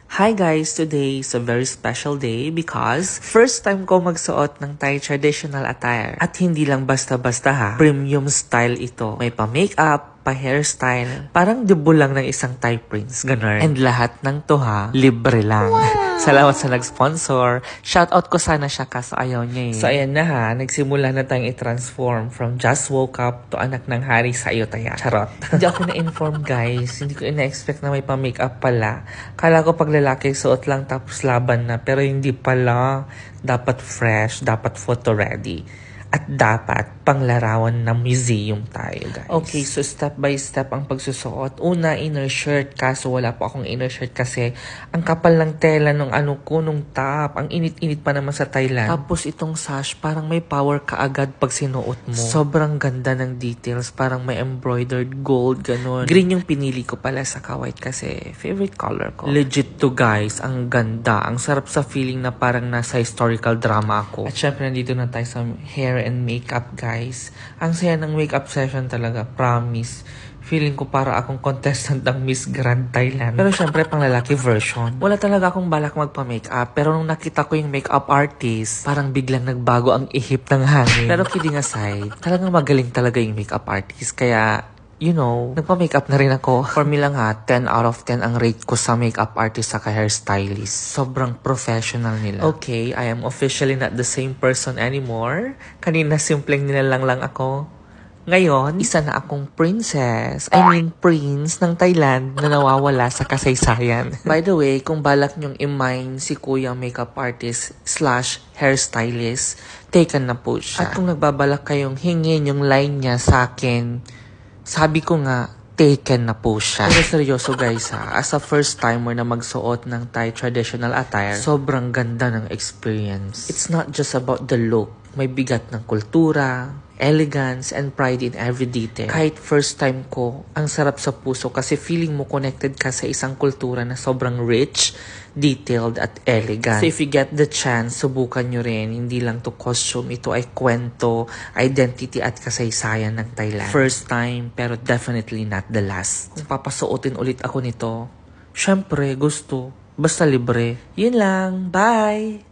Hi guys! Today is a very special day because first time ko magsuot ng Thai traditional attire. At hindi lang basta-basta ha, premium style ito. May pa-makeup, pa-hairstyle, parang debut lang ng isang Thai prince, ganun. And lahat ng to ha, libre lang. Wow! Salamat sa nag-sponsor. Shoutout ko sana siya kaso ayaw niya eh. So ayan na ha, nagsimula na tayong i-transform from just woke up to anak ng hari sa Ayutthaya. Charot. Hindi ako na-inform guys. Hindi ko ina-expect na may pa-makeup pala. Kala ko pag lalaki suot lang tapos laban na. Pero hindi pala. Dapat fresh, dapat photo ready. At dapat panglarawan ng museum tayo, guys. Okay, so step by step ang pagsusuot. Una, inner shirt. Kaso wala po akong inner shirt kasi ang kapal ng tela nung nung top. Ang init-init pa naman sa Thailand. Tapos itong sash, parang may power ka agad pag sinuot mo. Sobrang ganda ng details. Parang may embroidered gold, ganun. Green yung pinili ko pala sa ka-white kasi favorite color ko. Legit to, guys. Ang ganda. Ang sarap sa feeling na parang nasa historical drama ako. At syempre, nandito na tayo sa hair and makeup, guys. Ang saya ng makeup session talaga, promise. Feeling ko para akong contestant ng Miss Grand Thailand. Pero syempre, pang lalaki version. Wala talaga akong balak magpa-makeup. Pero nung nakita ko yung makeup artist, parang biglang nagbago ang ihip ng hangin. Pero kidding aside, talagang magaling talaga yung makeup artist. Kaya, you know, nagpa-makeup na rin ako. For me lang ha, 10 out of 10 ang rate ko sa makeup artist saka hairstylist. Sobrang professional nila. Okay, I am officially not the same person anymore. Kanina simpleng nilalang lang ako. Ngayon, isa na akong princess. I mean, prince ng Thailand na nawawala sa kasaysayan. By the way, kung balak nyong i-mine si kuya makeup artist / hairstylist, taken na po siya. At kung nagbabalak kayong hingin yung line niya sa akin, sabi ko nga, taken na po siya. Pero seryoso guys ha, as a first timer na magsuot ng Thai traditional attire, sobrang ganda ng experience. It's not just about the look. May bigat ng kultura, elegance, and pride in every detail. Kahit first time ko, ang sarap sa puso kasi feeling mo connected ka sa isang kultura na sobrang rich, detailed, at elegant. So if you get the chance, subukan nyo rin. Hindi lang to costume, ito ay kwento, identity at kasaysayan ng Thailand. First time, pero definitely not the last. Kung papasuotin ulit ako nito, syempre gusto, basta libre. Yun lang, bye!